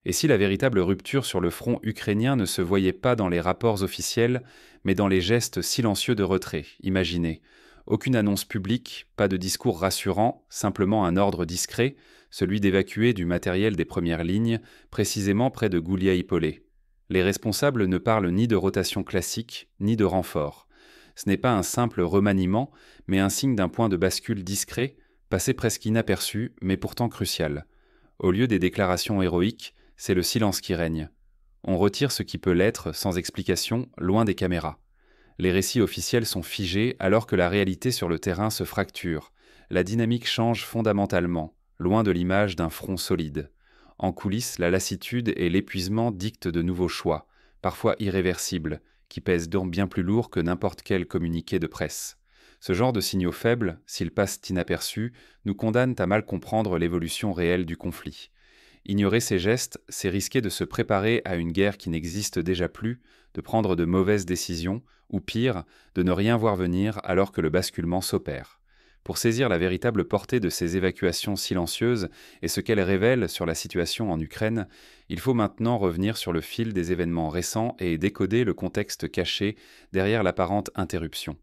Et si la véritable rupture sur le front ukrainien ne se voyait pas dans les rapports officiels, mais dans les gestes silencieux de retrait, imaginez. Aucune annonce publique, pas de discours rassurant, simplement un ordre discret, celui d'évacuer du matériel des premières lignes, précisément près de Gouliaï-Polé. Les responsables ne parlent ni de rotation classique, ni de renfort. Ce n'est pas un simple remaniement, mais un signe d'un point de bascule discret, passé presque inaperçu, mais pourtant crucial. Au lieu des déclarations héroïques, c'est le silence qui règne. On retire ce qui peut l'être, sans explication, loin des caméras. Les récits officiels sont figés alors que la réalité sur le terrain se fracture. La dynamique change fondamentalement, loin de l'image d'un front solide. En coulisses, la lassitude et l'épuisement dictent de nouveaux choix, parfois irréversibles, qui pèsent donc bien plus lourd que n'importe quel communiqué de presse. Ce genre de signaux faibles, s'ils passent inaperçus, nous condamnent à mal comprendre l'évolution réelle du conflit. Ignorer ces gestes, c'est risquer de se préparer à une guerre qui n'existe déjà plus, de prendre de mauvaises décisions, ou pire, de ne rien voir venir alors que le basculement s'opère. Pour saisir la véritable portée de ces évacuations silencieuses et ce qu'elles révèlent sur la situation en Ukraine, il faut maintenant revenir sur le fil des événements récents et décoder le contexte caché derrière l'apparente interruption.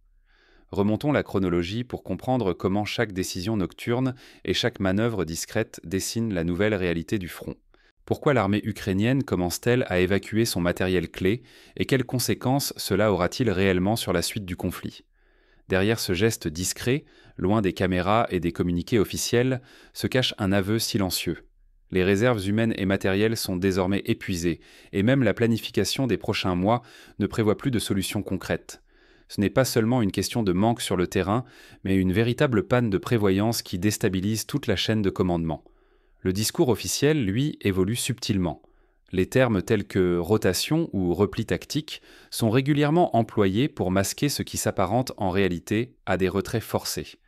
Remontons la chronologie pour comprendre comment chaque décision nocturne et chaque manœuvre discrète dessine la nouvelle réalité du front. Pourquoi l'armée ukrainienne commence-t-elle à évacuer son matériel clé et quelles conséquences cela aura-t-il réellement sur la suite du conflit ? Derrière ce geste discret, loin des caméras et des communiqués officiels, se cache un aveu silencieux. Les réserves humaines et matérielles sont désormais épuisées et même la planification des prochains mois ne prévoit plus de solutions concrètes. Ce n'est pas seulement une question de manque sur le terrain, mais une véritable panne de prévoyance qui déstabilise toute la chaîne de commandement. Le discours officiel, lui, évolue subtilement. Les termes tels que rotation ou repli tactique sont régulièrement employés pour masquer ce qui s'apparente en réalité à des retraits forcés.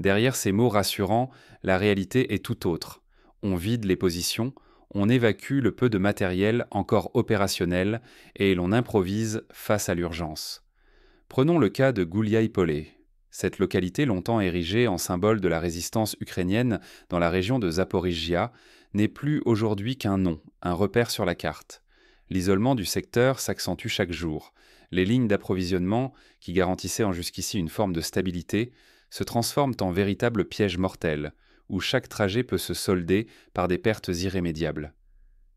Derrière ces mots rassurants, la réalité est tout autre. On vide les positions, on évacue le peu de matériel encore opérationnel et l'on improvise face à l'urgence. Prenons le cas de Gouliaï-Polé. Cette localité, longtemps érigée en symbole de la résistance ukrainienne dans la région de Zaporijjia, n'est plus aujourd'hui qu'un nom, un repère sur la carte. L'isolement du secteur s'accentue chaque jour. Les lignes d'approvisionnement, qui garantissaient jusqu'ici une forme de stabilité, se transforment en véritables pièges mortels, où chaque trajet peut se solder par des pertes irrémédiables.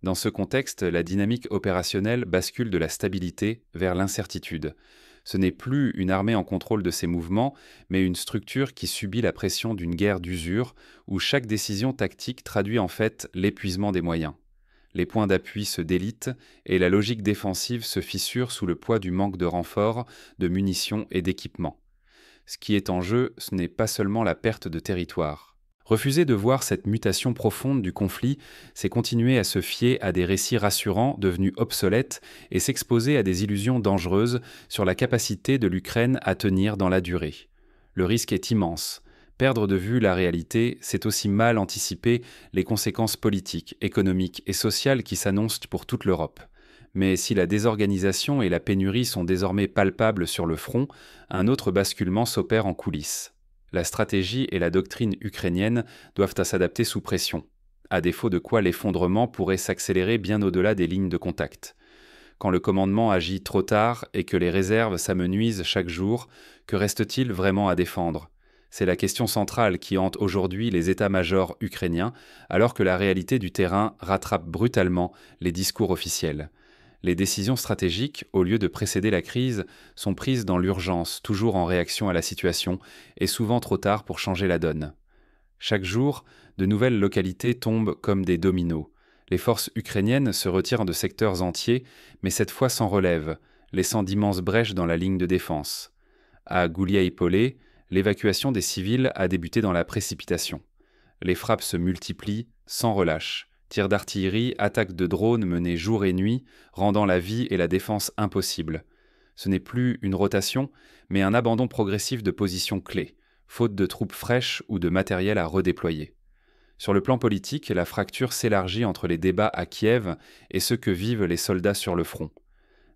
Dans ce contexte, la dynamique opérationnelle bascule de la stabilité vers l'incertitude. Ce n'est plus une armée en contrôle de ses mouvements, mais une structure qui subit la pression d'une guerre d'usure, où chaque décision tactique traduit en fait l'épuisement des moyens. Les points d'appui se délitent et la logique défensive se fissure sous le poids du manque de renforts, de munitions et d'équipements. Ce qui est en jeu, ce n'est pas seulement la perte de territoire. Refuser de voir cette mutation profonde du conflit, c'est continuer à se fier à des récits rassurants devenus obsolètes et s'exposer à des illusions dangereuses sur la capacité de l'Ukraine à tenir dans la durée. Le risque est immense. Perdre de vue la réalité, c'est aussi mal anticiper les conséquences politiques, économiques et sociales qui s'annoncent pour toute l'Europe. Mais si la désorganisation et la pénurie sont désormais palpables sur le front, un autre basculement s'opère en coulisses. La stratégie et la doctrine ukrainienne doivent s'adapter sous pression, à défaut de quoi l'effondrement pourrait s'accélérer bien au-delà des lignes de contact. Quand le commandement agit trop tard et que les réserves s'amenuisent chaque jour, que reste-t-il vraiment à défendre ? C'est la question centrale qui hante aujourd'hui les états-majors ukrainiens, alors que la réalité du terrain rattrape brutalement les discours officiels. Les décisions stratégiques, au lieu de précéder la crise, sont prises dans l'urgence, toujours en réaction à la situation, et souvent trop tard pour changer la donne. Chaque jour, de nouvelles localités tombent comme des dominos. Les forces ukrainiennes se retirent de secteurs entiers, mais cette fois sans relève, laissant d'immenses brèches dans la ligne de défense. À Gouliaï-Polé, l'évacuation des civils a débuté dans la précipitation. Les frappes se multiplient, sans relâche. Tirs d'artillerie, attaques de drones menées jour et nuit, rendant la vie et la défense impossibles. Ce n'est plus une rotation, mais un abandon progressif de positions clés, faute de troupes fraîches ou de matériel à redéployer. Sur le plan politique, la fracture s'élargit entre les débats à Kiev et ceux que vivent les soldats sur le front.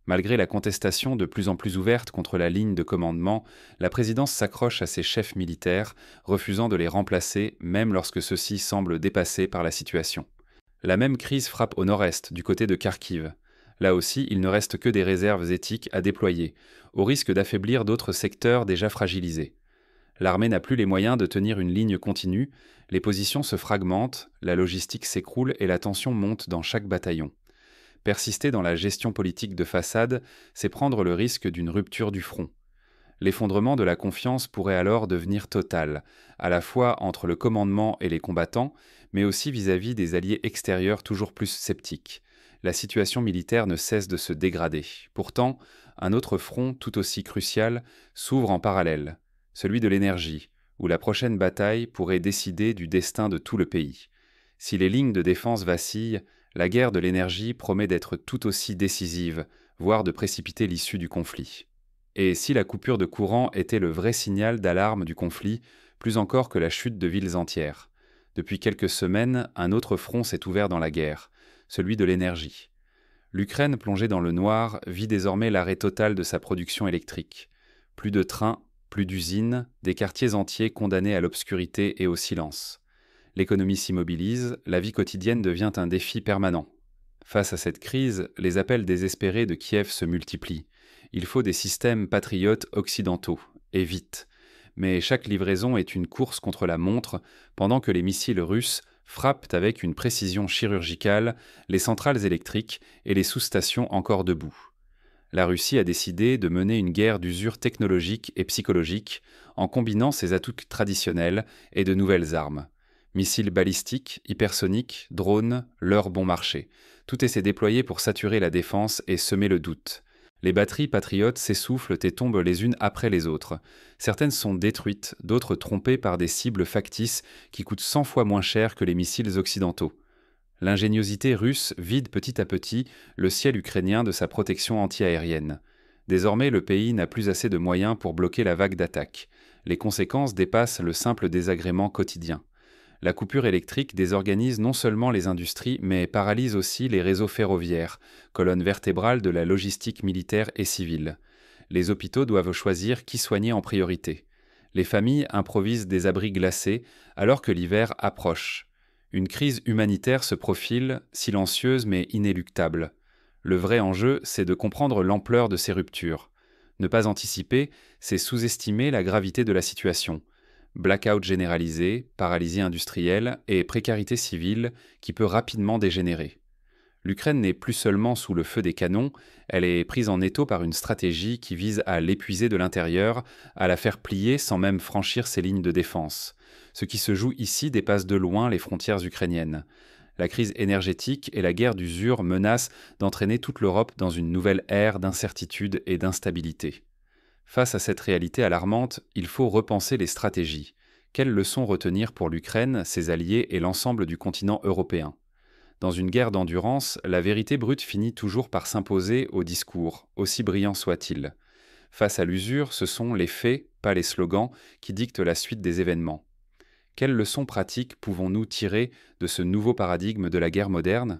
Malgré la contestation de plus en plus ouverte contre la ligne de commandement, la présidence s'accroche à ses chefs militaires, refusant de les remplacer même lorsque ceux-ci semblent dépassés par la situation. La même crise frappe au nord-est, du côté de Kharkiv. Là aussi, il ne reste que des réserves éthiques à déployer, au risque d'affaiblir d'autres secteurs déjà fragilisés. L'armée n'a plus les moyens de tenir une ligne continue, les positions se fragmentent, la logistique s'écroule et la tension monte dans chaque bataillon. Persister dans la gestion politique de façade, c'est prendre le risque d'une rupture du front. L'effondrement de la confiance pourrait alors devenir total, à la fois entre le commandement et les combattants, mais aussi vis-à-vis des alliés extérieurs toujours plus sceptiques. La situation militaire ne cesse de se dégrader. Pourtant, un autre front tout aussi crucial s'ouvre en parallèle, celui de l'énergie, où la prochaine bataille pourrait décider du destin de tout le pays. Si les lignes de défense vacillent, la guerre de l'énergie promet d'être tout aussi décisive, voire de précipiter l'issue du conflit. Et si la coupure de courant était le vrai signal d'alarme du conflit, plus encore que la chute de villes entières. Depuis quelques semaines, un autre front s'est ouvert dans la guerre, celui de l'énergie. L'Ukraine, plongée dans le noir, vit désormais l'arrêt total de sa production électrique. Plus de trains, plus d'usines, des quartiers entiers condamnés à l'obscurité et au silence. L'économie s'immobilise, la vie quotidienne devient un défi permanent. Face à cette crise, les appels désespérés de Kiev se multiplient. Il faut des systèmes patriotes occidentaux, et vite. Mais chaque livraison est une course contre la montre, pendant que les missiles russes frappent avec une précision chirurgicale les centrales électriques et les sous-stations encore debout. La Russie a décidé de mener une guerre d'usure technologique et psychologique en combinant ses atouts traditionnels et de nouvelles armes. Missiles balistiques, hypersoniques, drones, leurre bon marché. Tout s'est déployé pour saturer la défense et semer le doute. Les batteries patriotes s'essoufflent et tombent les unes après les autres. Certaines sont détruites, d'autres trompées par des cibles factices qui coûtent 100 fois moins cher que les missiles occidentaux. L'ingéniosité russe vide petit à petit le ciel ukrainien de sa protection antiaérienne. Désormais, le pays n'a plus assez de moyens pour bloquer la vague d'attaque. Les conséquences dépassent le simple désagrément quotidien. La coupure électrique désorganise non seulement les industries, mais paralyse aussi les réseaux ferroviaires, colonne vertébrale de la logistique militaire et civile. Les hôpitaux doivent choisir qui soigner en priorité. Les familles improvisent des abris glacés alors que l'hiver approche. Une crise humanitaire se profile, silencieuse mais inéluctable. Le vrai enjeu, c'est de comprendre l'ampleur de ces ruptures. Ne pas anticiper, c'est sous-estimer la gravité de la situation. Blackout généralisé, paralysie industrielle et précarité civile qui peut rapidement dégénérer. L'Ukraine n'est plus seulement sous le feu des canons, elle est prise en étau par une stratégie qui vise à l'épuiser de l'intérieur, à la faire plier sans même franchir ses lignes de défense. Ce qui se joue ici dépasse de loin les frontières ukrainiennes. La crise énergétique et la guerre d'usure menacent d'entraîner toute l'Europe dans une nouvelle ère d'incertitude et d'instabilité. Face à cette réalité alarmante, il faut repenser les stratégies. Quelles leçons retenir pour l'Ukraine, ses alliés et l'ensemble du continent européen ? Dans une guerre d'endurance, la vérité brute finit toujours par s'imposer au discours, aussi brillant soit-il. Face à l'usure, ce sont les faits, pas les slogans, qui dictent la suite des événements. Quelles leçons pratiques pouvons-nous tirer de ce nouveau paradigme de la guerre moderne ?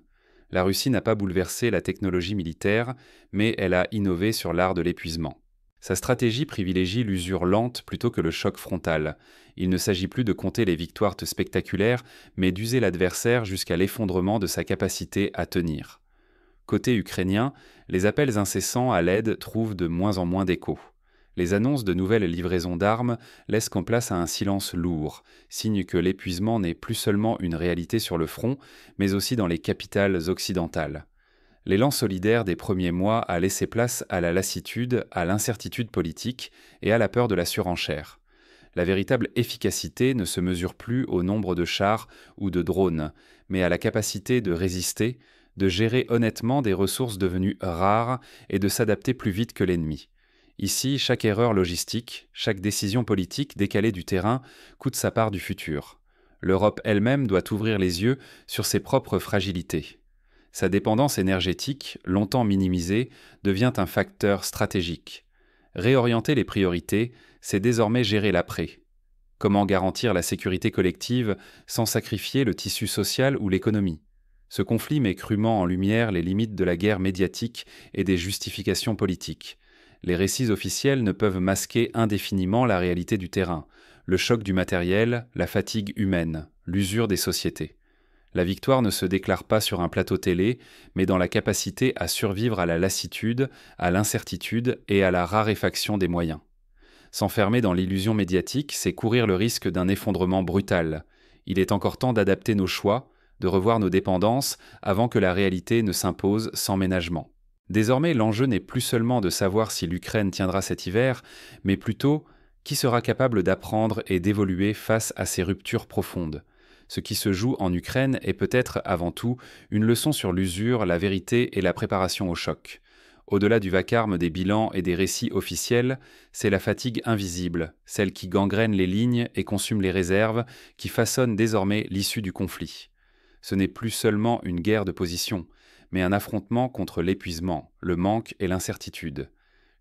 La Russie n'a pas bouleversé la technologie militaire, mais elle a innové sur l'art de l'épuisement. Sa stratégie privilégie l'usure lente plutôt que le choc frontal. Il ne s'agit plus de compter les victoires spectaculaires, mais d'user l'adversaire jusqu'à l'effondrement de sa capacité à tenir. Côté ukrainien, les appels incessants à l'aide trouvent de moins en moins d'écho. Les annonces de nouvelles livraisons d'armes laissent qu'en place à un silence lourd, signe que l'épuisement n'est plus seulement une réalité sur le front, mais aussi dans les capitales occidentales. L'élan solidaire des premiers mois a laissé place à la lassitude, à l'incertitude politique et à la peur de la surenchère. La véritable efficacité ne se mesure plus au nombre de chars ou de drones, mais à la capacité de résister, de gérer honnêtement des ressources devenues rares et de s'adapter plus vite que l'ennemi. Ici, chaque erreur logistique, chaque décision politique décalée du terrain coûte sa part du futur. L'Europe elle-même doit ouvrir les yeux sur ses propres fragilités. Sa dépendance énergétique, longtemps minimisée, devient un facteur stratégique. Réorienter les priorités, c'est désormais gérer l'après. Comment garantir la sécurité collective sans sacrifier le tissu social ou l'économie ? Ce conflit met crûment en lumière les limites de la guerre médiatique et des justifications politiques. Les récits officiels ne peuvent masquer indéfiniment la réalité du terrain, le choc du matériel, la fatigue humaine, l'usure des sociétés. La victoire ne se déclare pas sur un plateau télé, mais dans la capacité à survivre à la lassitude, à l'incertitude et à la raréfaction des moyens. S'enfermer dans l'illusion médiatique, c'est courir le risque d'un effondrement brutal. Il est encore temps d'adapter nos choix, de revoir nos dépendances avant que la réalité ne s'impose sans ménagement. Désormais, l'enjeu n'est plus seulement de savoir si l'Ukraine tiendra cet hiver, mais plutôt qui sera capable d'apprendre et d'évoluer face à ces ruptures profondes. Ce qui se joue en Ukraine est peut-être avant tout une leçon sur l'usure, la vérité et la préparation au choc. Au-delà du vacarme des bilans et des récits officiels, c'est la fatigue invisible, celle qui gangrène les lignes et consume les réserves, qui façonne désormais l'issue du conflit. Ce n'est plus seulement une guerre de position, mais un affrontement contre l'épuisement, le manque et l'incertitude.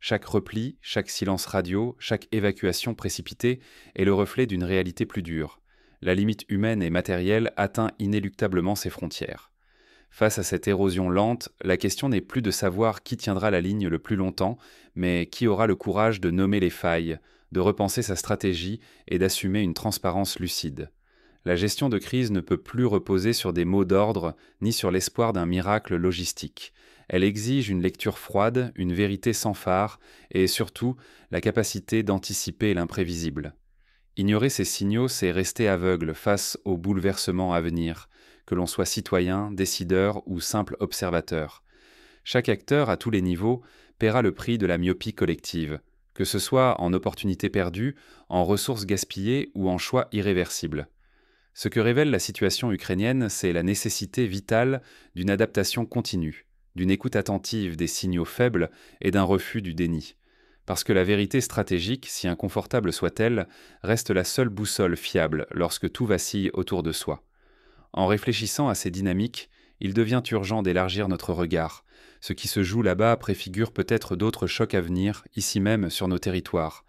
Chaque repli, chaque silence radio, chaque évacuation précipitée est le reflet d'une réalité plus dure. La limite humaine et matérielle atteint inéluctablement ses frontières. Face à cette érosion lente, la question n'est plus de savoir qui tiendra la ligne le plus longtemps, mais qui aura le courage de nommer les failles, de repenser sa stratégie et d'assumer une transparence lucide. La gestion de crise ne peut plus reposer sur des mots d'ordre ni sur l'espoir d'un miracle logistique. Elle exige une lecture froide, une vérité sans phare et surtout la capacité d'anticiper l'imprévisible. Ignorer ces signaux, c'est rester aveugle face aux bouleversements à venir, que l'on soit citoyen, décideur ou simple observateur. Chaque acteur, à tous les niveaux, paiera le prix de la myopie collective, que ce soit en opportunités perdues, en ressources gaspillées ou en choix irréversibles. Ce que révèle la situation ukrainienne, c'est la nécessité vitale d'une adaptation continue, d'une écoute attentive des signaux faibles et d'un refus du déni. Parce que la vérité stratégique, si inconfortable soit-elle, reste la seule boussole fiable lorsque tout vacille autour de soi. En réfléchissant à ces dynamiques, il devient urgent d'élargir notre regard. Ce qui se joue là-bas préfigure peut-être d'autres chocs à venir, ici même sur nos territoires.